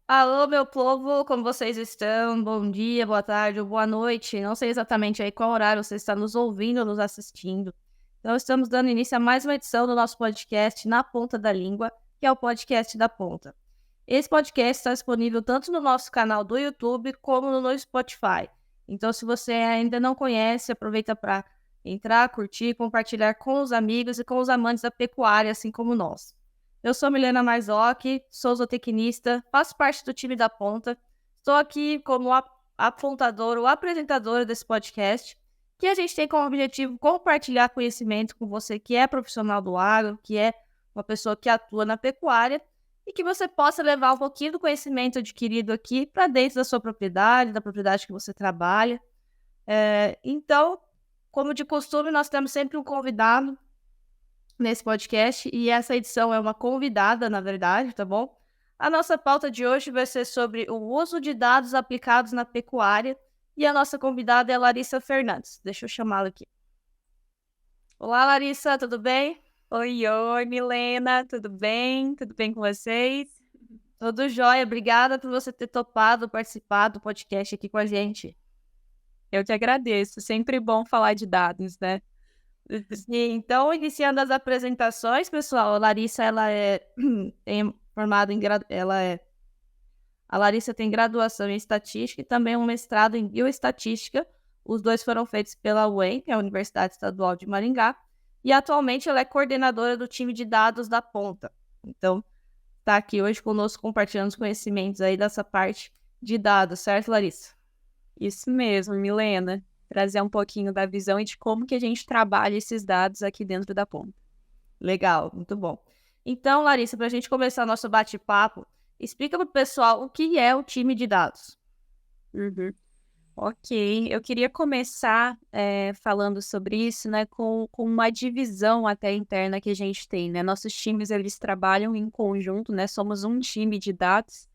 Alô, meu povo, como vocês estão? Bom dia, boa tarde ou boa noite. Não sei exatamente aí qual horário você está nos ouvindo ou nos assistindo. Então, estamos dando início a mais uma edição do nosso podcast Na Ponta da Língua, que é o podcast da Ponta. Esse podcast está disponível tanto no nosso canal do YouTube como no Spotify. Então, se você ainda não conhece, aproveita para entrar, curtir, compartilhar com os amigos e com os amantes da pecuária, assim como nós. Eu sou Milena Marzocchi, sou zootecnista, faço parte do time da Ponta. Estou aqui como apontador ou apresentadora desse podcast, que a gente tem como objetivo compartilhar conhecimento com você que é profissional do agro, que é uma pessoa que atua na pecuária, e que você possa levar um pouquinho do conhecimento adquirido aqui para dentro da sua propriedade, da propriedade que você trabalha. Então, como de costume, nós temos sempre um convidado nesse podcast, e essa edição é uma convidada, na verdade, tá bom? A nossa pauta de hoje vai ser sobre o uso de dados aplicados na pecuária, e a nossa convidada é Larissa Fernandes. Deixa eu chamá-la aqui. Olá, Larissa, tudo bem? Oi, oi, Milena, tudo bem? Tudo bem com vocês? Tudo jóia, obrigada por você ter topado participar do podcast aqui com a gente. Eu que agradeço, sempre bom falar de dados, né? Sim, então, iniciando as apresentações, pessoal, a Larissa, ela é formada em A Larissa tem graduação em Estatística e também um mestrado em Bioestatística. Os dois foram feitos pela UEM, que é a Universidade Estadual de Maringá, e atualmente ela é coordenadora do time de dados da Ponta. Então, está aqui hoje conosco compartilhando os conhecimentos aí dessa parte de dados, certo, Larissa? Isso mesmo, Milena. Trazer um pouquinho da visão e de como que a gente trabalha esses dados aqui dentro da ponta. Legal, muito bom. Então, Larissa, para a gente começar nosso bate-papo, explica para o pessoal o que é o time de dados. Uhum. Ok, eu queria começar falando sobre isso, né, com uma divisão até interna que a gente tem, né? Nossos times, eles trabalham em conjunto, né? Somos um time de dados,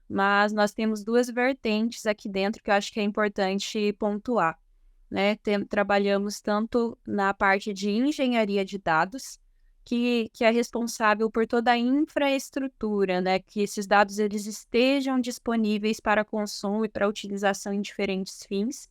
mas nós temos duas vertentes aqui dentro que eu acho que é importante pontuar, né? Trabalhamos tanto na parte de engenharia de dados, que é responsável por toda a infraestrutura, né? Que esses dados eles estejam disponíveis para consumo e para utilização em diferentes fins.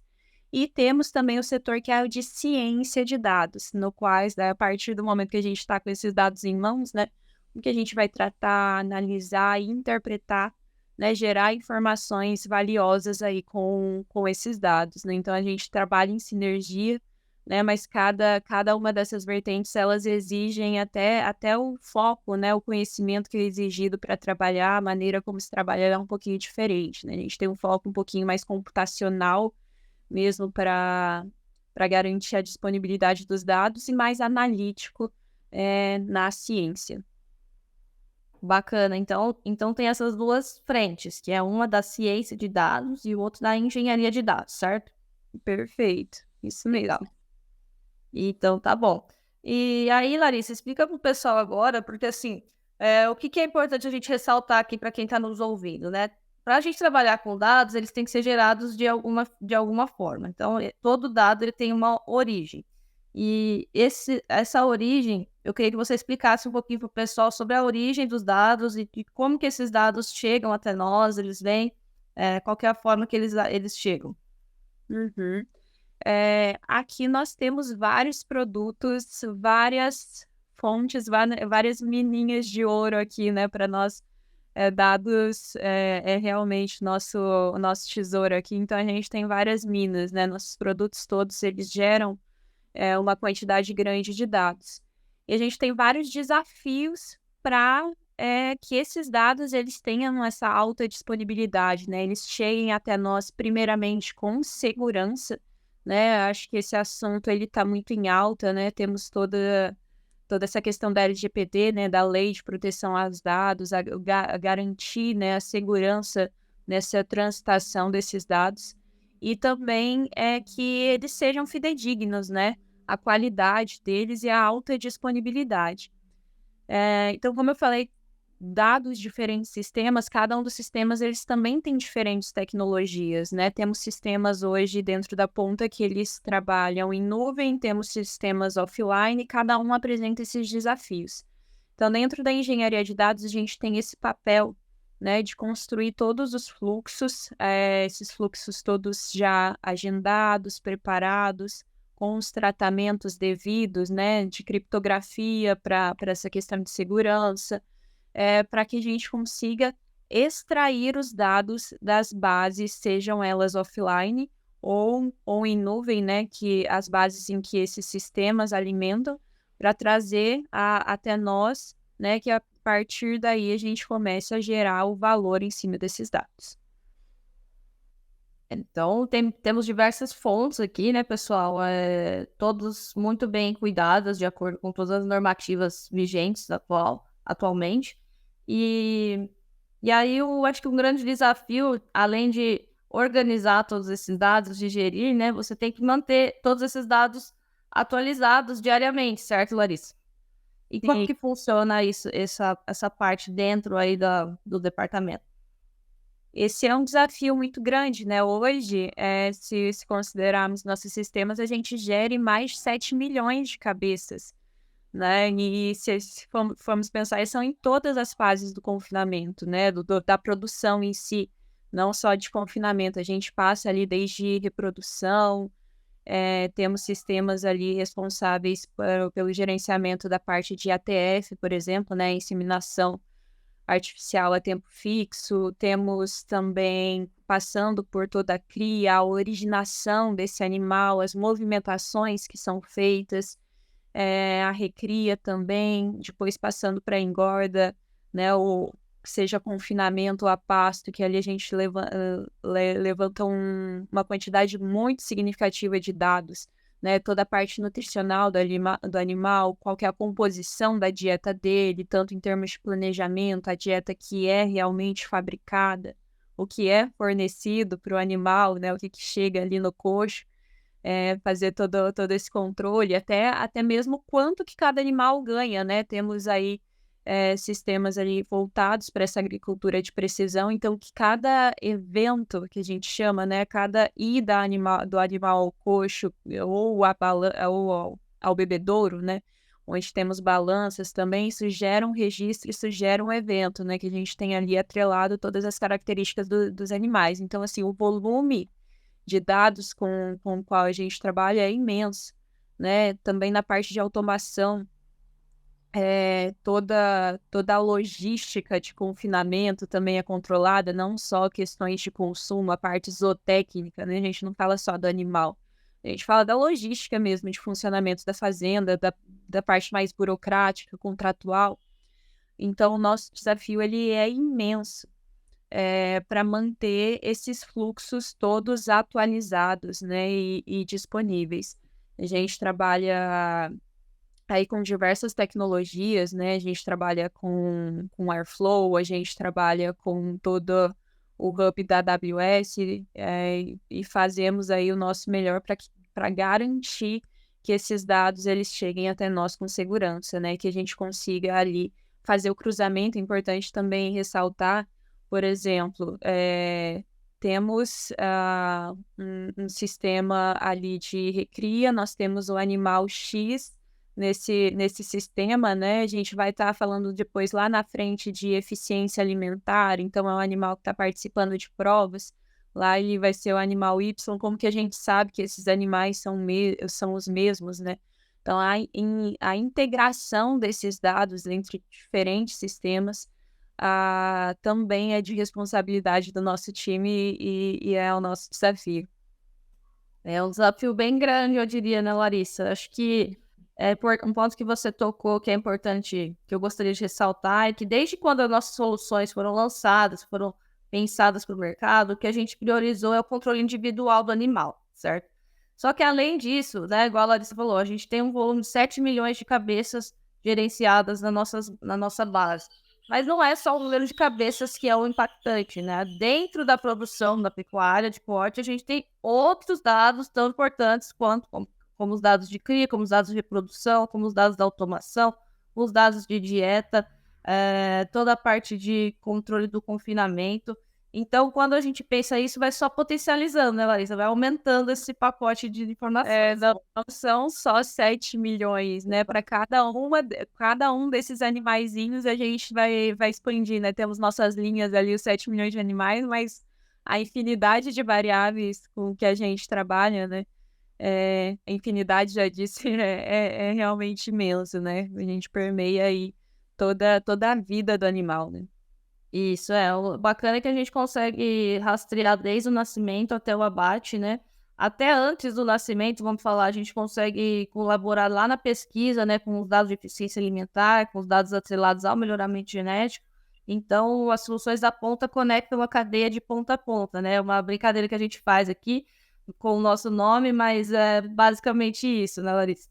E temos também o setor que é o de ciência de dados, no quais, né, a partir do momento que a gente está com esses dados em mãos, né, o que a gente vai tratar, analisar e interpretar, né, gerar informações valiosas aí com esses dados, né? Então a gente trabalha em sinergia, né, mas cada uma dessas vertentes, elas exigem até o foco, né, o conhecimento que é exigido para trabalhar, a maneira como se trabalha é um pouquinho diferente, né? A gente tem um foco um pouquinho mais computacional, mesmo para garantir a disponibilidade dos dados, e mais analítico na ciência. Bacana. Então tem essas duas frentes, que é uma da ciência de dados e o outro da engenharia de dados, certo? Perfeito, isso Legal. mesmo. Então tá bom. E aí, Larissa, explica para o pessoal agora, porque assim, o que que é importante a gente ressaltar aqui para quem está nos ouvindo, né? Para a gente trabalhar com dados, eles têm que ser gerados de alguma forma. Então, todo dado ele tem uma origem. E essa origem, eu queria que você explicasse um pouquinho para o pessoal sobre a origem dos dados e como que esses dados chegam até nós, eles vêm, qual que é a forma que eles chegam. Uhum. Aqui nós temos vários produtos, várias fontes, várias mininhas de ouro aqui, né, para nós. Dados é realmente o nosso tesouro aqui, então a gente tem várias minas, né? Nossos produtos todos, eles geram uma quantidade grande de dados. E a gente tem vários desafios para que esses dados eles tenham essa alta disponibilidade, né? Eles cheguem até nós primeiramente com segurança, né? Acho que esse assunto ele está muito em alta, né? Temos toda essa questão da LGPD, né, da Lei de Proteção aos Dados, a garantir, né, a segurança nessa transitação desses dados, e também que eles sejam fidedignos, né, a qualidade deles e a alta disponibilidade. Então, como eu falei, dados diferentes sistemas, cada um dos sistemas eles também tem diferentes tecnologias, né? Temos sistemas hoje dentro da ponta que eles trabalham em nuvem, temos sistemas offline, cada um apresenta esses desafios. Então, dentro da engenharia de dados, a gente tem esse papel né, de construir todos os fluxos, esses fluxos todos já agendados, preparados, com os tratamentos devidos, né, de criptografia para essa questão de segurança, para que a gente consiga extrair os dados das bases, sejam elas offline ou em nuvem, né, que as bases em que esses sistemas alimentam, para trazer até nós, né, que a partir daí a gente começa a gerar o valor em cima desses dados. Então, temos diversas fontes aqui, né, pessoal? Todas muito bem cuidadas, de acordo com todas as normativas vigentes atualmente. E aí, eu acho que um grande desafio, além de organizar todos esses dados, de gerir, né, você tem que manter todos esses dados atualizados diariamente, certo, Larissa? E como Sim. que funciona isso, essa parte dentro aí do departamento? Esse é um desafio muito grande, né? Hoje, se considerarmos nossos sistemas, a gente gere mais de 7 milhões de cabeças, né? E se formos pensar, são em todas as fases do confinamento, né? Da produção em si, não só de confinamento. A gente passa ali desde reprodução, temos sistemas ali responsáveis pelo gerenciamento da parte de ATF, por exemplo, né? Inseminação artificial a tempo fixo, temos também passando por toda a cria, a originação desse animal, as movimentações que são feitas, a recria também, depois passando para a engorda, né, ou seja confinamento a pasto, que ali a gente levanta uma quantidade muito significativa de dados, né, toda a parte nutricional do animal, qual que é a composição da dieta dele, tanto em termos de planejamento, a dieta que é realmente fabricada, o que é fornecido para o animal, né, o que chega ali no coxo, fazer todo esse controle, até mesmo quanto que cada animal ganha, né? Temos aí sistemas ali voltados para essa agricultura de precisão, então que cada evento que a gente chama, né? Cada ida do animal ao coxo ou ao bebedouro, né? Onde temos balanças também, isso gera um registro, isso gera um evento, né? Que a gente tem ali atrelado todas as características dos animais. Então, assim, o volume de dados com o qual a gente trabalha é imenso, né? Também na parte de automação, toda a logística de confinamento também é controlada, não só questões de consumo, a parte zootécnica, né? A gente não fala só do animal, a gente fala da logística mesmo, de funcionamento da fazenda, da parte mais burocrática, contratual. Então, o nosso desafio ele é imenso para manter esses fluxos todos atualizados, né, e disponíveis. A gente trabalha aí com diversas tecnologias, né, a gente trabalha com Airflow, a gente trabalha com todo o hub da AWS, e fazemos aí o nosso melhor para garantir que esses dados eles cheguem até nós com segurança, né, que a gente consiga ali fazer o cruzamento. É importante também ressaltar, por exemplo, temos um sistema ali de recria, nós temos o animal X nesse sistema, né? A gente vai estar falando depois lá na frente de eficiência alimentar, então é um animal que está participando de provas, lá ele vai ser o animal Y, como que a gente sabe que esses animais são os mesmos, né? Então, a integração desses dados entre diferentes sistemas também é de responsabilidade do nosso time e é o nosso desafio. É um desafio bem grande, eu diria, né, Larissa? Acho que um ponto que você tocou que é importante, que eu gostaria de ressaltar, é que desde quando as nossas soluções foram lançadas, foram pensadas para o mercado, o que a gente priorizou é o controle individual do animal, certo? Só que além disso, né, igual a Larissa falou, a gente tem um volume de 7 milhões de cabeças gerenciadas na nossa base. Mas não é só o número de cabeças que é o impactante, né? Dentro da produção da pecuária de corte, a gente tem outros dados tão importantes como os dados de cria, como os dados de reprodução, como os dados da automação, os dados de dieta, toda a parte de controle do confinamento. Então, quando a gente pensa isso, vai só potencializando, né, Larissa? Vai aumentando esse pacote de informações. Não são só 7 milhões, né? Para cada um desses animaizinhos a gente vai expandir, né? Temos nossas linhas ali, os 7 milhões de animais, mas a infinidade de variáveis com que a gente trabalha, né? A infinidade, já disse, é realmente imenso, né? A gente permeia aí toda a vida do animal, né? Isso, o bacana é que a gente consegue rastrear desde o nascimento até o abate, né? Até antes do nascimento, vamos falar, a gente consegue colaborar lá na pesquisa, né, com os dados de eficiência alimentar, com os dados atrelados ao melhoramento genético. Então, as soluções da ponta conectam a cadeia de ponta a ponta, né? É uma brincadeira que a gente faz aqui com o nosso nome, mas é basicamente isso, né, Larissa?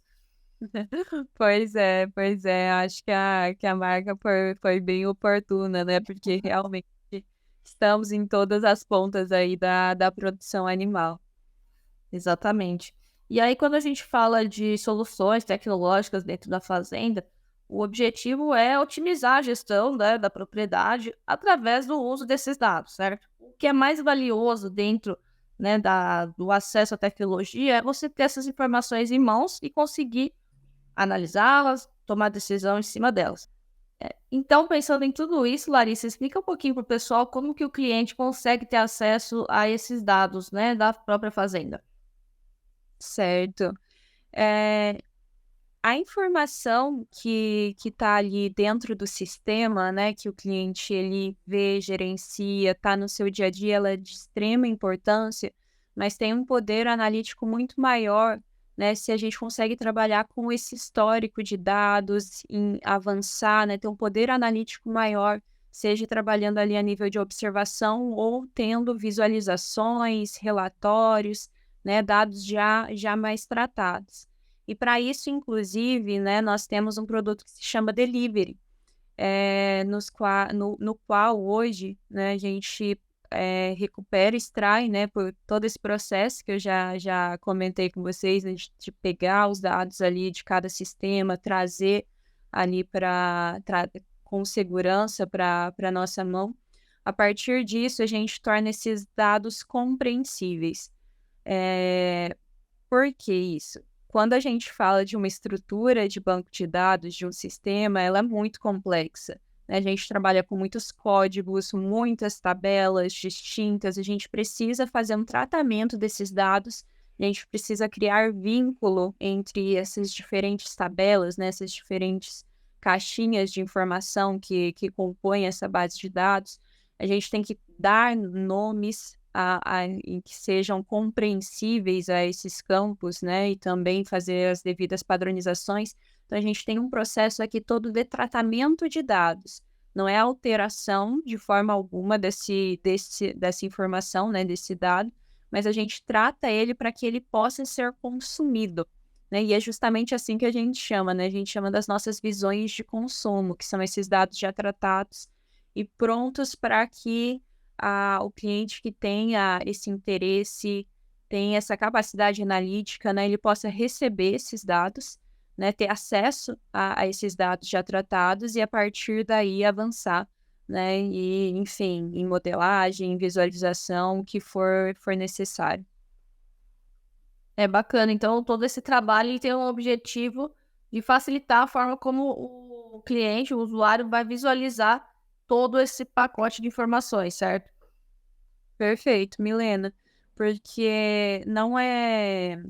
Pois é, acho que a marca foi bem oportuna, né? Porque realmente estamos em todas as pontas aí da produção animal. Exatamente. E aí, quando a gente fala de soluções tecnológicas dentro da fazenda, o objetivo é otimizar a gestão, né, da propriedade através do uso desses dados, certo? O que é mais valioso dentro, né, do acesso à tecnologia é você ter essas informações em mãos e conseguir analisá-las, tomar decisão em cima delas. Então, pensando em tudo isso, Larissa, explica um pouquinho para o pessoal como que o cliente consegue ter acesso a esses dados, né, da própria fazenda. Certo. É, a informação que está ali dentro do sistema, né, que o cliente ele vê, gerencia, está no seu dia a dia, ela é de extrema importância, mas tem um poder analítico muito maior, né, se a gente consegue trabalhar com esse histórico de dados, em avançar, né, ter um poder analítico maior, seja trabalhando ali a nível de observação ou tendo visualizações, relatórios, né, dados já mais tratados. E para isso, inclusive, né, nós temos um produto que se chama Delivery, no qual hoje, né, a gente recupera, extrai, né, por todo esse processo que eu já comentei com vocês, né, de pegar os dados ali de cada sistema, trazer ali com segurança para a nossa mão. A partir disso, a gente torna esses dados compreensíveis. Por que isso? Quando a gente fala de uma estrutura de banco de dados, de um sistema, ela é muito complexa, né? A gente trabalha com muitos códigos, muitas tabelas distintas, a gente precisa fazer um tratamento desses dados, a gente precisa criar vínculo entre essas diferentes tabelas, né? Essas diferentes caixinhas de informação que compõem essa base de dados. A gente tem que dar nomes em que sejam compreensíveis a esses campos, né, e também fazer as devidas padronizações. Então, a gente tem um processo aqui todo de tratamento de dados, não é alteração de forma alguma dessa informação, né, desse dado, mas a gente trata ele para que ele possa ser consumido, né, e é justamente assim que a gente chama, né, a gente chama das nossas visões de consumo, que são esses dados já tratados e prontos para que o cliente que tenha esse interesse, tem essa capacidade analítica, né, ele possa receber esses dados, né, ter acesso a esses dados já tratados e a partir daí avançar, né, e enfim, em modelagem, em visualização, o que for necessário. É bacana. Então, todo esse trabalho ele tem um objetivo de facilitar a forma como o cliente, o usuário, vai visualizar todo esse pacote de informações, certo? Perfeito, Milena, porque não é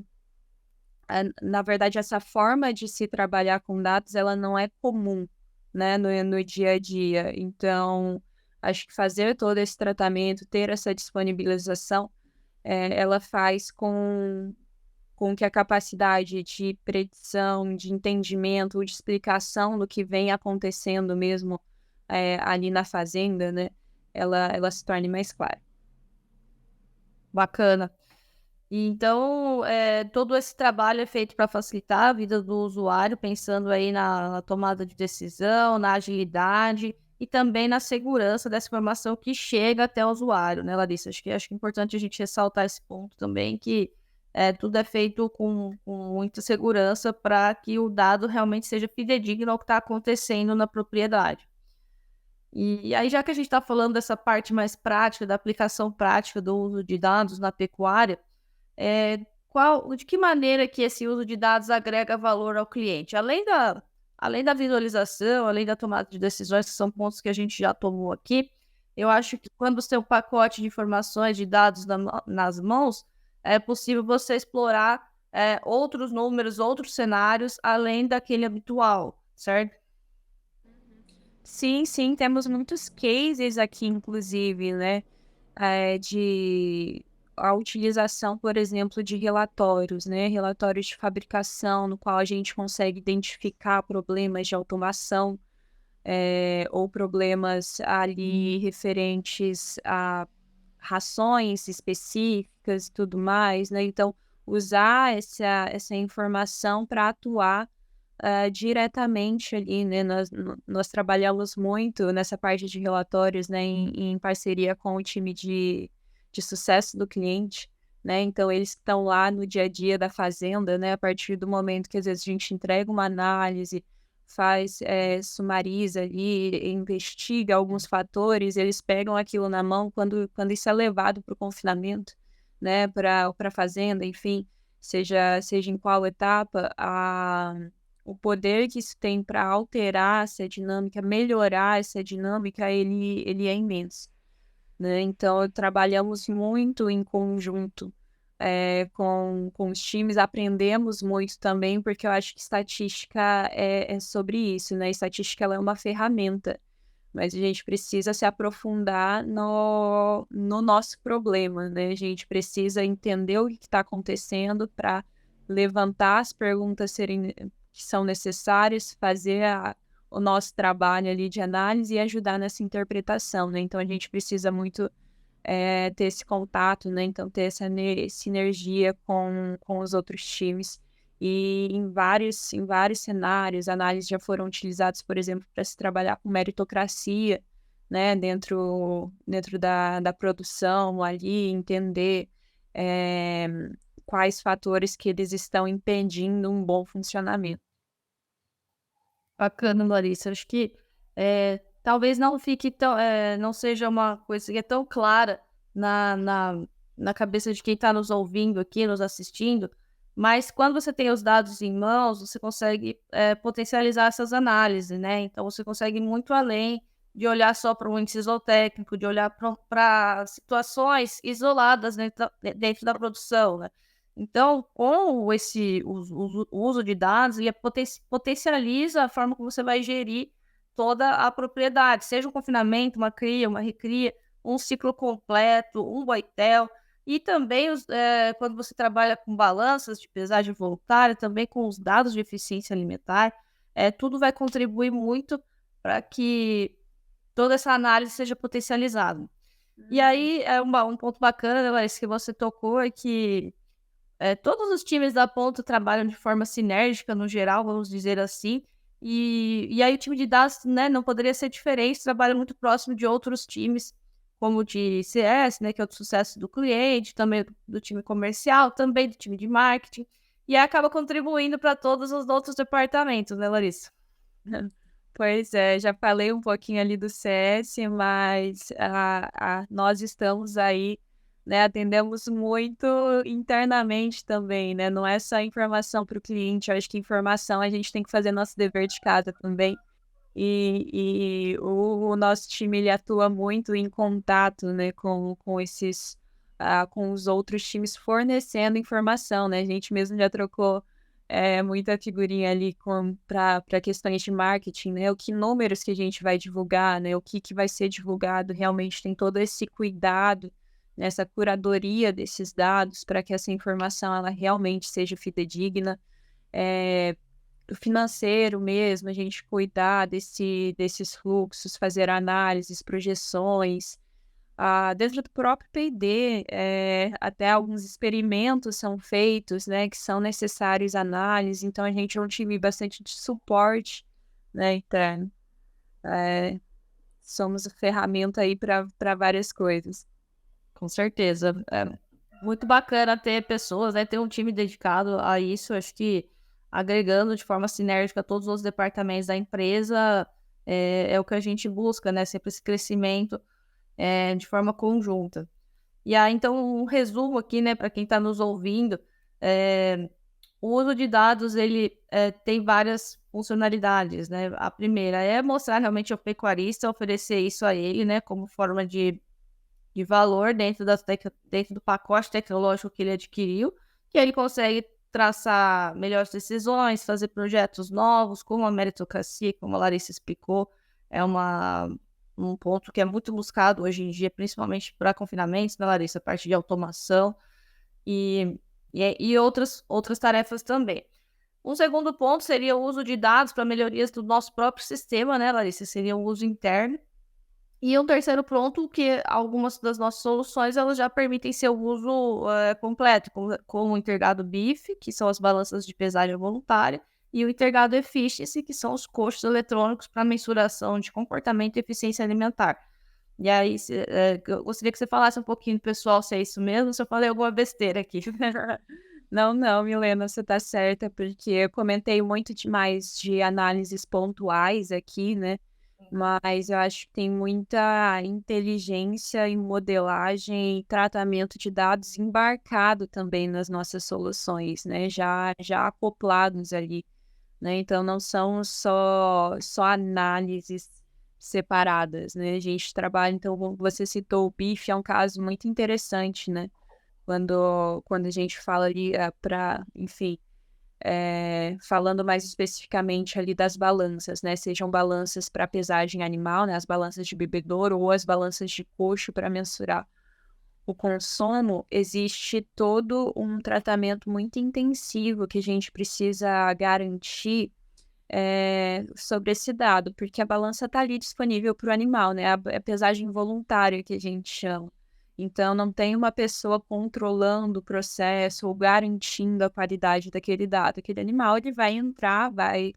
na verdade, essa forma de se trabalhar com dados, ela não é comum, né, no dia a dia. Então, acho que fazer todo esse tratamento, ter essa disponibilização, ela faz com que a capacidade de predição, de entendimento, de explicação do que vem acontecendo mesmo, ali na fazenda, né, ela se torne mais clara. Bacana. E então, todo esse trabalho é feito para facilitar a vida do usuário, pensando aí na tomada de decisão, na agilidade e também na segurança dessa informação que chega até o usuário, né, Larissa? Acho que é importante a gente ressaltar esse ponto também, que tudo é feito com muita segurança para que o dado realmente seja fidedigno ao que está acontecendo na propriedade. E aí, já que a gente está falando dessa parte mais prática, da aplicação prática do uso de dados na pecuária, de que maneira que esse uso de dados agrega valor ao cliente? Além da visualização, além da tomada de decisões, que são pontos que a gente já tomou aqui, eu acho que quando você tem um pacote de informações, de dados nas mãos, é possível você explorar outros números, outros cenários, além daquele habitual, certo? Sim, sim, temos muitos cases aqui, inclusive, né, de a utilização, por exemplo, de relatórios, né, relatórios de fabricação, no qual a gente consegue identificar problemas de automação, ou problemas ali referentes a rações específicas e tudo mais, né, então usar essa informação para atuar diretamente ali, né, nós trabalhamos muito nessa parte de relatórios, né, em parceria com o time de sucesso do cliente, né, então eles estão lá no dia a dia da fazenda, né, a partir do momento que às vezes a gente entrega uma análise, faz, sumariza ali, investiga alguns fatores, eles pegam aquilo na mão quando isso é levado para o confinamento, né, para a fazenda, enfim, seja em qual etapa, o poder que isso tem para alterar essa dinâmica, melhorar essa dinâmica, ele é imenso, né. Então trabalhamos muito em conjunto, com os times, aprendemos muito também, porque eu acho que estatística é sobre isso, né, estatística ela é uma ferramenta, mas a gente precisa se aprofundar no nosso problema, né, a gente precisa entender o que está acontecendo para levantar as perguntas que são necessárias, fazer o nosso trabalho ali de análise e ajudar nessa interpretação, né, então a gente precisa muito, ter esse contato, né, então ter essa sinergia com os outros times. E em vários cenários, análises já foram utilizados, por exemplo, para se trabalhar com meritocracia, né, dentro da produção ali, entender, eh, quais fatores que eles estão impedindo um bom funcionamento. Bacana, Larissa. Acho que talvez não fique tão, não seja uma coisa que é tão clara na cabeça de quem está nos ouvindo aqui, nos assistindo, mas quando você tem os dados em mãos, você consegue potencializar essas análises, né? Então você consegue ir muito além de olhar só para um índice zootécnico, de olhar para situações isoladas dentro da produção, né? Então, com o uso de dados, ele potencializa a forma como você vai gerir toda a propriedade, seja um confinamento, uma cria, uma recria, um ciclo completo, um boitel, e também quando você trabalha com balanças de pesagem voluntária, também com os dados de eficiência alimentar, tudo vai contribuir muito para que toda essa análise seja potencializada. E aí, um ponto bacana, né, Larissa, que você tocou é que todos os times da ponta trabalham de forma sinérgica, no geral, vamos dizer assim, e aí o time de dados, né, não poderia ser diferente, trabalha muito próximo de outros times, como o de CS, né, que é o do sucesso do cliente, também do time comercial, também do time de marketing, e aí acaba contribuindo para todos os outros departamentos, né, Larissa? Pois é, já falei um pouquinho ali do CS, mas nós estamos aí, né, atendemos muito internamente também, né, não é só informação para o cliente, eu acho que informação a gente tem que fazer nosso dever de casa também. E o nosso time ele atua muito em contato, né, com os outros times fornecendo informação, né, a gente mesmo já trocou, muita figurinha ali para questões de marketing, né, o que números que a gente vai divulgar, né, o que vai ser divulgado, realmente tem todo esse cuidado, nessa curadoria desses dados para que essa informação ela realmente seja fidedigna. Eh do financeiro mesmo, a gente cuidar desses fluxos, fazer análises, projeções. Dentro do próprio P&D, até alguns experimentos são feitos, né, que são necessários análise, então a gente é um time bastante de suporte, né, interno. Somos a ferramenta aí para várias coisas. Com certeza. É muito bacana ter pessoas, né, ter um time dedicado a isso. Acho que agregando de forma sinérgica todos os departamentos da empresa, é o que a gente busca, né? Sempre esse crescimento de forma conjunta. E aí, então, um resumo aqui, né, para quem está nos ouvindo, o uso de dados, ele tem várias funcionalidades, né? A primeira é mostrar realmente ao pecuarista, oferecer isso a ele, né, como forma de valor dentro do pacote tecnológico que ele adquiriu, que ele consegue traçar melhores decisões, fazer projetos novos, como a meritocracia, como a Larissa explicou, é um ponto que é muito buscado hoje em dia, principalmente para confinamentos, né, Larissa? A parte de automação e outras tarefas também. Um segundo ponto seria o uso de dados para melhorias do nosso próprio sistema, né, Larissa? Seria o uso interno. E um terceiro ponto, que algumas das nossas soluções elas já permitem seu uso completo, como o Intergado BIF, que são as balanças de pesagem voluntária, e o Intergado Efficiency, que são os costos eletrônicos para mensuração de comportamento e eficiência alimentar. E aí, eu gostaria que você falasse um pouquinho, pessoal, se é isso mesmo, se eu falei alguma besteira aqui. Não, Milena, você está certa, porque eu comentei muito demais de análises pontuais aqui, né? Mas eu acho que tem muita inteligência em modelagem e tratamento de dados embarcado também nas nossas soluções, né? Já acoplados ali, né? Então não são só análises separadas, né? A gente trabalha, então, como você citou, o BIF é um caso muito interessante, né? Quando a gente fala ali para, enfim, falando mais especificamente ali das balanças, né? Sejam balanças para pesagem animal, né? As balanças de bebedouro ou as balanças de coxo para mensurar o consumo, existe todo um tratamento muito intensivo que a gente precisa garantir sobre esse dado, porque a balança está ali disponível para o animal, né? A pesagem voluntária que a gente chama. Então, não tem uma pessoa controlando o processo ou garantindo a qualidade daquele dado. Aquele animal, ele vai entrar, vai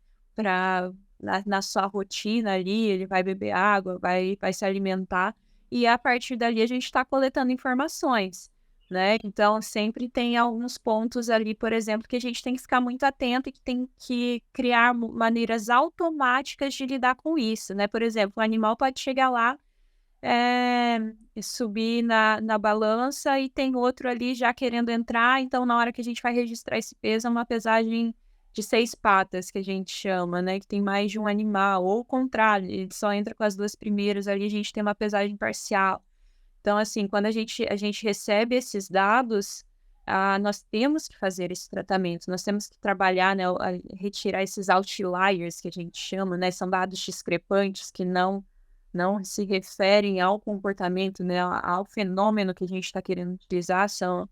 na sua rotina ali, ele vai beber água, vai se alimentar, e a partir dali a gente está coletando informações, né? Então, sempre tem alguns pontos ali, por exemplo, que a gente tem que ficar muito atento e que tem que criar maneiras automáticas de lidar com isso, né? Por exemplo, o animal pode chegar lá, subir na balança e tem outro ali já querendo entrar, então na hora que a gente vai registrar esse peso, é uma pesagem de 6 patas, que a gente chama, né? Que tem mais de um animal, ou o contrário, ele só entra com as 2 primeiras ali, a gente tem uma pesagem parcial. Então, assim, quando a gente recebe esses dados, nós temos que fazer esse tratamento, nós temos que trabalhar, né, retirar esses outliers, que a gente chama, né, são dados discrepantes que não se referem ao comportamento, né, ao fenômeno que a gente está querendo utilizar, são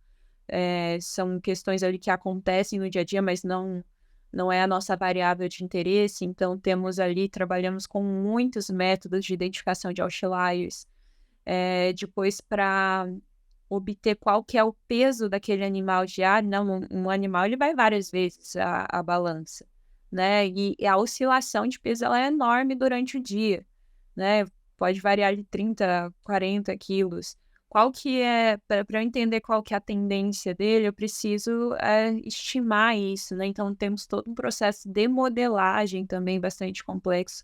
questões ali que acontecem no dia a dia, mas não é a nossa variável de interesse. Então, trabalhamos com muitos métodos de identificação de outliers, depois para obter qual que é o peso daquele animal diário. Não, um animal ele vai várias vezes a balança, né? E a oscilação de peso ela é enorme durante o dia, né? Pode variar de 30 a 40 quilos. Qual que é, para eu entender qual que é a tendência dele, eu preciso estimar isso, né? Então, temos todo um processo de modelagem também bastante complexo,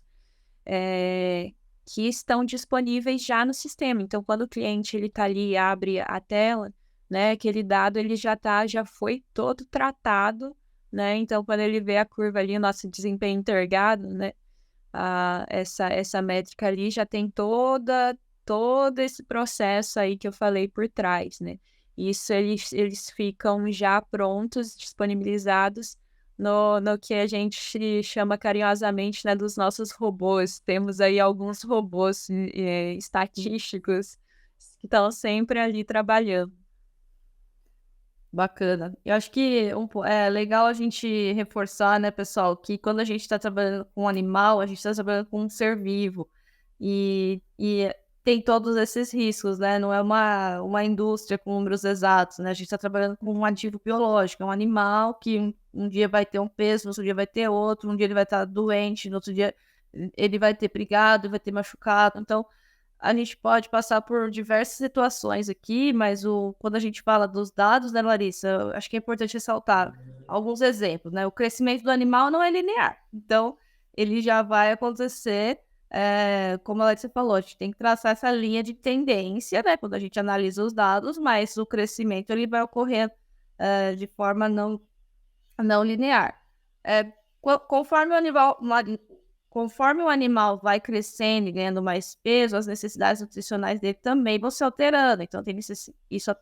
que estão disponíveis já no sistema. Então, quando o cliente ele está ali e abre a tela, né, aquele dado ele já foi todo tratado, né? Então, quando ele vê a curva ali, o nosso desempenho intergado, né, essa métrica ali já tem todo esse processo aí que eu falei por trás, né? Isso eles ficam já prontos, disponibilizados no que a gente chama carinhosamente, né, dos nossos robôs. Temos aí alguns robôs estatísticos que estão sempre ali trabalhando. Bacana. Eu acho que é legal a gente reforçar, né, pessoal, que quando a gente está trabalhando com um animal, a gente está trabalhando com um ser vivo. E tem todos esses riscos, né? Não é uma indústria com números exatos, né? A gente está trabalhando com um ativo biológico, é um animal que um dia vai ter um peso, no outro dia vai ter outro, um dia ele vai estar doente, no outro dia ele vai ter brigado, vai ter machucado. Então, a gente pode passar por diversas situações aqui, mas quando a gente fala dos dados, né, Larissa, eu acho que é importante ressaltar alguns exemplos, né? O crescimento do animal não é linear, então ele já vai acontecer como a Letícia falou, a gente tem que traçar essa linha de tendência, né, quando a gente analisa os dados, mas o crescimento ele vai ocorrer de forma não linear. Conforme o animal vai crescendo e ganhando mais peso, as necessidades nutricionais dele também vão se alterando. Então, isso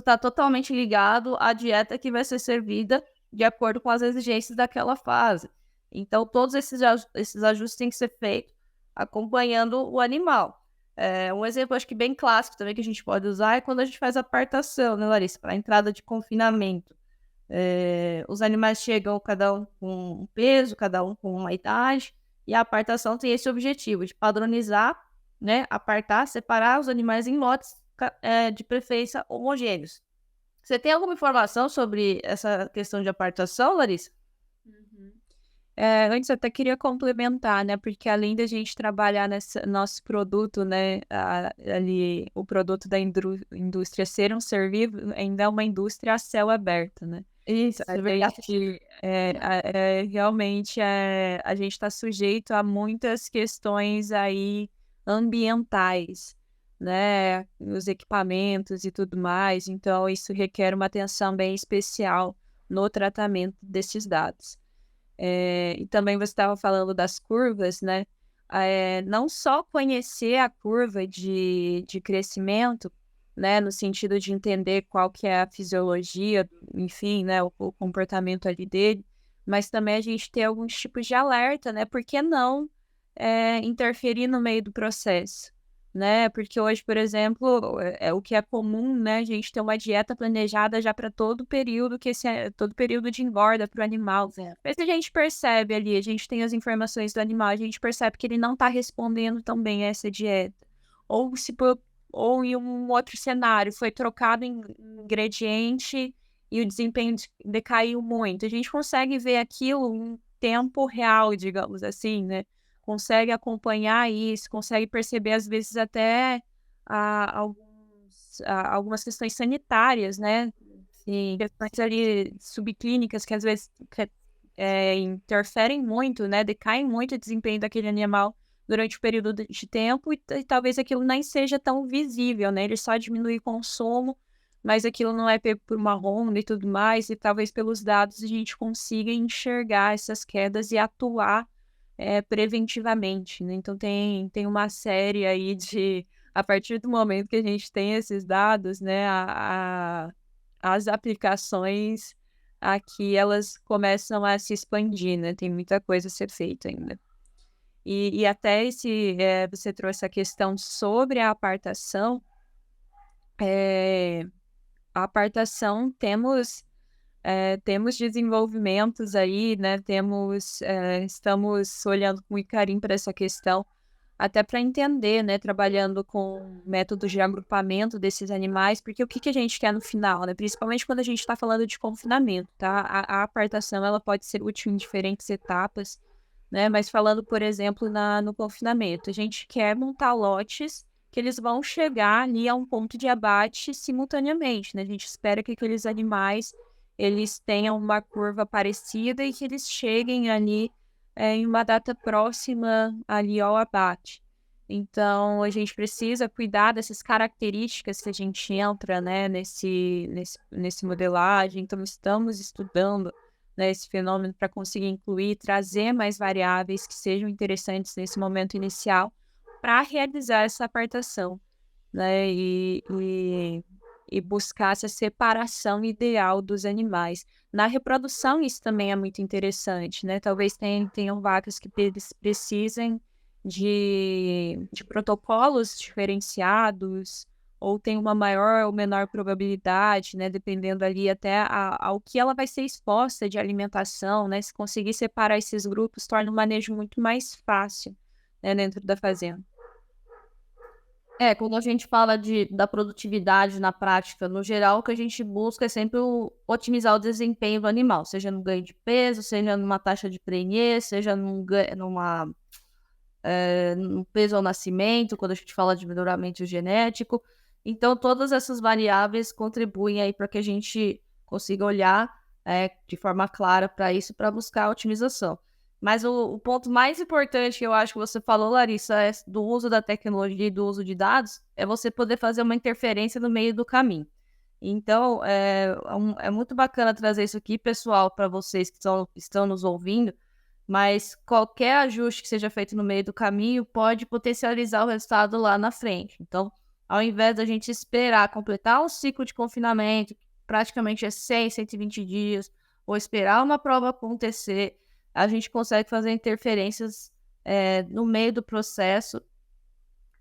está totalmente ligado à dieta que vai ser servida de acordo com as exigências daquela fase. Então, todos esses ajustes têm que ser feitos acompanhando o animal. Um exemplo, acho que bem clássico também que a gente pode usar é quando a gente faz a apartação, né, Larissa? Para a entrada de confinamento. Os animais chegam cada um com um peso, cada um com uma idade, e a apartação tem esse objetivo de padronizar, né, apartar, separar os animais em lotes de preferência homogêneos. Você tem alguma informação sobre essa questão de apartação, Larissa? Antes eu até queria complementar, né, porque além da gente trabalhar nesse nosso produto, né, ali o produto da indústria ser um ser vivo, ainda é uma indústria a céu aberto, né? Isso, A é verdade. gente, realmente, a gente está sujeito a muitas questões aí ambientais, né, os equipamentos e tudo mais, então isso requer uma atenção bem especial no tratamento desses dados. E também você estava falando das curvas, né? Não só conhecer a curva de crescimento, né? No sentido de entender qual que é a fisiologia, enfim, né? O comportamento ali dele, mas também a gente ter alguns tipos de alerta, né? Por que não interferir no meio do processo? Né? Porque hoje, por exemplo, o que é comum, né? A gente ter uma dieta planejada já para todo período todo período de engorda para o animal. Mas a gente percebe ali, a gente tem as informações do animal, a gente percebe que ele não está respondendo tão bem a essa dieta. Ou em um outro cenário, foi trocado em ingrediente e o desempenho decaiu muito. A gente consegue ver aquilo em tempo real, digamos assim, né? Consegue acompanhar isso, consegue perceber, às vezes, até algumas questões sanitárias, né? E questões ali subclínicas que, às vezes, interferem muito, né? Decaem muito o desempenho daquele animal durante o período de tempo e talvez aquilo nem seja tão visível, né? Ele só diminui o consumo, mas aquilo não é pego por uma ronda e tudo mais, e talvez pelos dados a gente consiga enxergar essas quedas e atuar preventivamente, né? Então tem uma série aí a partir do momento que a gente tem esses dados, né, as aplicações aqui, elas começam a se expandir, né? Tem muita coisa a ser feita ainda. E até você trouxe a questão sobre a apartação. A apartação temos desenvolvimentos aí, né? Estamos olhando com muito carinho para essa questão, até para entender, né? Trabalhando com métodos de agrupamento desses animais, porque o que a gente quer no final, né? Principalmente quando a gente está falando de confinamento, tá? A apartação ela pode ser útil em diferentes etapas, né? Mas falando, por exemplo, no confinamento, a gente quer montar lotes que eles vão chegar ali a um ponto de abate simultaneamente, né? A gente espera que aqueles animais eles tenham uma curva parecida e que eles cheguem ali em uma data próxima ali ao abate. Então, a gente precisa cuidar dessas características que a gente entra, né, nesse modelagem. Então, estamos estudando, né, esse fenômeno para conseguir incluir, trazer mais variáveis que sejam interessantes nesse momento inicial para realizar essa apartação, né, e buscar essa separação ideal dos animais. Na reprodução, isso também é muito interessante, né? Talvez tenham vacas que eles precisem de protocolos diferenciados, ou tem uma maior ou menor probabilidade, né? Dependendo ali até ao que ela vai ser exposta de alimentação, né? Se conseguir separar esses grupos, torna o manejo muito mais fácil, né? Dentro da fazenda. Quando a gente fala da produtividade na prática, no geral, o que a gente busca é sempre otimizar o desempenho do animal, seja no ganho de peso, seja numa taxa de prenhez, seja num peso ao nascimento, quando a gente fala de melhoramento genético. Então, todas essas variáveis contribuem aí para que a gente consiga olhar de forma clara para isso, para buscar a otimização. Mas o ponto mais importante que eu acho que você falou, Larissa, é do uso da tecnologia e do uso de dados, é você poder fazer uma interferência no meio do caminho. Então, é muito bacana trazer isso aqui, pessoal, para vocês que estão nos ouvindo, mas qualquer ajuste que seja feito no meio do caminho pode potencializar o resultado lá na frente. Então, ao invés da gente esperar completar um ciclo de confinamento, que praticamente é 100, 120 dias, ou esperar uma prova acontecer, a gente consegue fazer interferências no meio do processo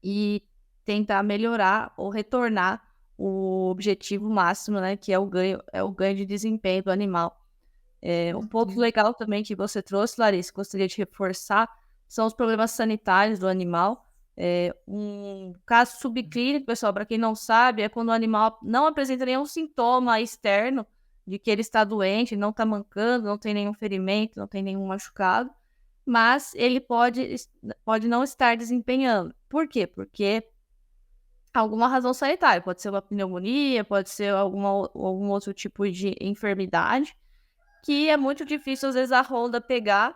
e tentar melhorar ou retornar o objetivo máximo, né, que é o ganho de desempenho do animal. Um ponto legal também que você trouxe, Larissa, gostaria de reforçar, são os problemas sanitários do animal. Um caso subclínico, pessoal, para quem não sabe, é quando o animal não apresenta nenhum sintoma externo de que ele está doente, não está mancando, não tem nenhum ferimento, não tem nenhum machucado, mas ele pode não estar desempenhando. Por quê? Porque alguma razão sanitária, pode ser uma pneumonia, pode ser algum outro tipo de enfermidade, que é muito difícil, às vezes, a Honda pegar,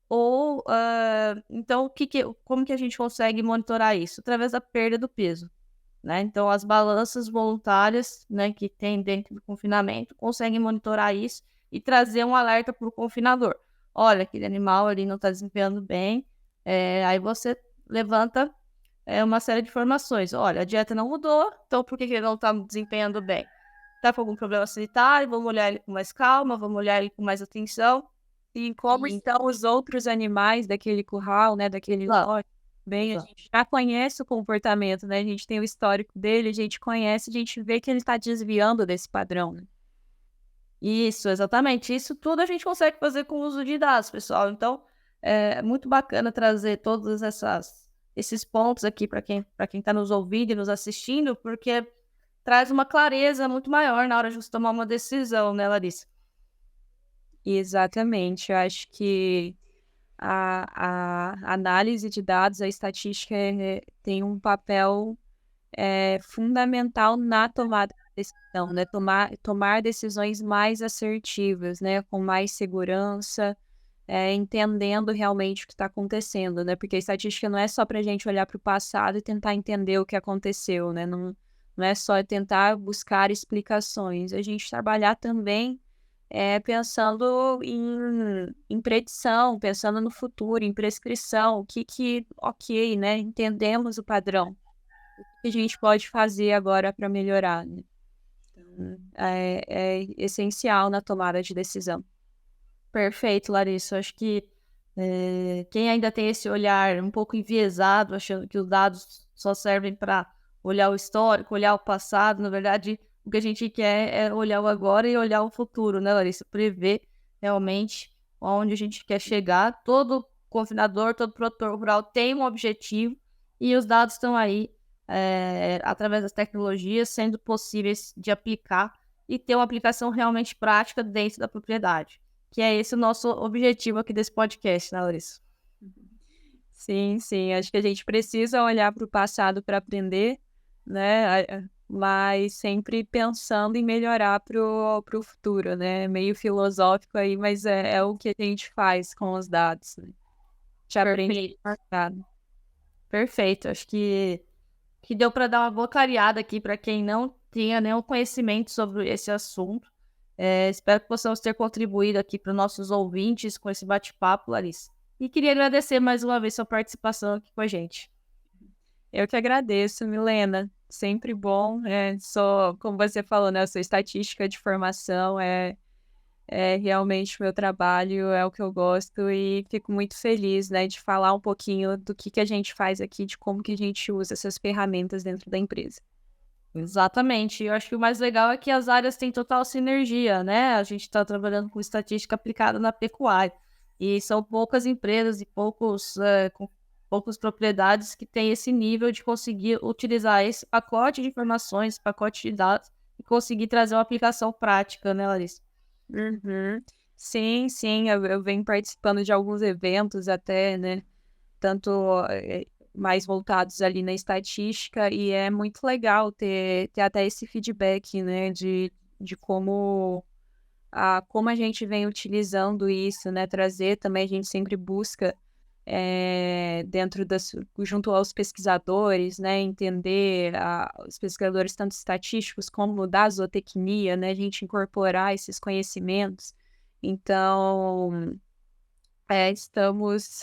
ou, então, como que a gente consegue monitorar isso? Através da perda do peso, né? Então, as balanças voluntárias, né, que tem dentro do confinamento, conseguem monitorar isso e trazer um alerta para o confinador. Olha, aquele animal ali não está desempenhando bem, aí você levanta uma série de informações. Olha, a dieta não mudou, então por que ele não está desempenhando bem? Tá com algum problema sanitário, vamos olhar ele com mais calma, vamos olhar ele com mais atenção. E como estão os outros animais daquele curral, né, daquele lote? Bem, a gente já conhece o comportamento, né? A gente tem o histórico dele, a gente conhece, a gente vê que ele está desviando desse padrão, né? Isso, exatamente. Isso tudo a gente consegue fazer com o uso de dados, pessoal. Então, é muito bacana trazer todos esses pontos aqui para quem está nos ouvindo e nos assistindo, porque traz uma clareza muito maior na hora de você tomar uma decisão, né, Larissa? Exatamente. Eu acho que a análise de dados, a estatística tem um papel fundamental na tomada de decisão, né? Tomar decisões mais assertivas, né? Com mais segurança, entendendo realmente o que está acontecendo, né? Porque a estatística não é só para a gente olhar para o passado e tentar entender o que aconteceu, né? Não é só tentar buscar explicações, a gente trabalhar também pensando em predição, pensando no futuro, em prescrição, ok, né? Entendemos o padrão. O que a gente pode fazer agora para melhorar, né? Então, é essencial na tomada de decisão. Perfeito, Larissa. Acho que quem ainda tem esse olhar um pouco enviesado, achando que os dados só servem para olhar o histórico, olhar o passado, na verdade, o que a gente quer é olhar o agora e olhar o futuro, né, Larissa? Prever realmente onde a gente quer chegar. Todo confinador, todo produtor rural tem um objetivo e os dados estão aí, através das tecnologias, sendo possíveis de aplicar e ter uma aplicação realmente prática dentro da propriedade. Que é esse o nosso objetivo aqui desse podcast, né, Larissa? Sim, sim. Acho que a gente precisa olhar para o passado para aprender, né? Mas sempre pensando em melhorar para o futuro, né? Meio filosófico aí, mas é o que a gente faz com os dados, né? A gente aprende com o passado. Perfeito. Acho que deu para dar uma boa clareada aqui para quem não tinha nenhum conhecimento sobre esse assunto. Espero que possamos ter contribuído aqui para os nossos ouvintes com esse bate-papo, Larissa. E queria agradecer mais uma vez sua participação aqui com a gente. Eu que agradeço, Milena. Sempre bom. Como você falou, né? Eu sou estatística de formação, é realmente o meu trabalho, é o que eu gosto e fico muito feliz, né, de falar um pouquinho do que a gente faz aqui, de como que a gente usa essas ferramentas dentro da empresa. Exatamente. Eu acho que o mais legal é que as áreas têm total sinergia, né? A gente está trabalhando com estatística aplicada na pecuária. E são poucas empresas e com poucas propriedades que têm esse nível de conseguir utilizar esse pacote de informações, pacote de dados, e conseguir trazer uma aplicação prática, né, Larissa? Uhum. Sim, sim, eu venho participando de alguns eventos até, né? Tanto mais voltados ali na estatística, e é muito legal ter até esse feedback, né? De como como a gente vem utilizando isso, né? Trazer também, a gente sempre busca junto aos pesquisadores, né? Entender os pesquisadores tanto estatísticos como da zootecnia, né? A gente incorporar esses conhecimentos. Então, estamos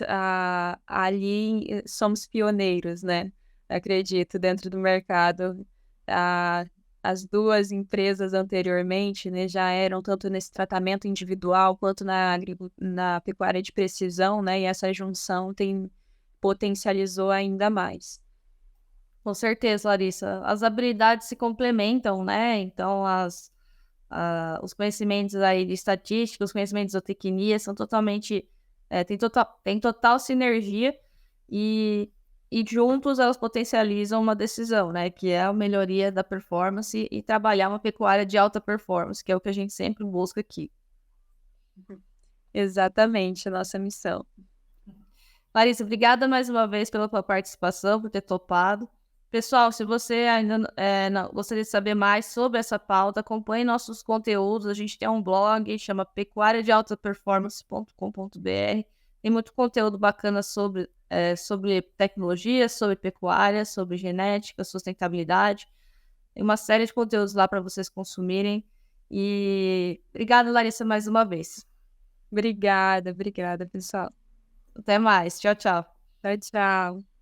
ali, somos pioneiros, né? Acredito, dentro do mercado. Ah, as duas empresas anteriormente, né, já eram tanto nesse tratamento individual quanto na pecuária de precisão, né? E essa junção potencializou ainda mais. Com certeza, Larissa. As habilidades se complementam, né? Então, os conhecimentos aí de estatística, os conhecimentos de zootecnia são totalmente, tem total sinergia e, e juntos elas potencializam uma decisão, né? Que é a melhoria da performance e trabalhar uma pecuária de alta performance, que é o que a gente sempre busca aqui. Exatamente, a nossa missão. Larissa, obrigada mais uma vez pela tua participação, por ter topado. Pessoal, se você ainda gostaria de saber mais sobre essa pauta, acompanhe nossos conteúdos. A gente tem um blog, chama pecuariadealtaperformance.com.br. Tem muito conteúdo bacana sobre tecnologia, sobre pecuária, sobre genética, sustentabilidade. Tem uma série de conteúdos lá para vocês consumirem. E obrigada, Larissa, mais uma vez. Obrigada, pessoal. Até mais. Tchau, tchau. Tchau, tchau.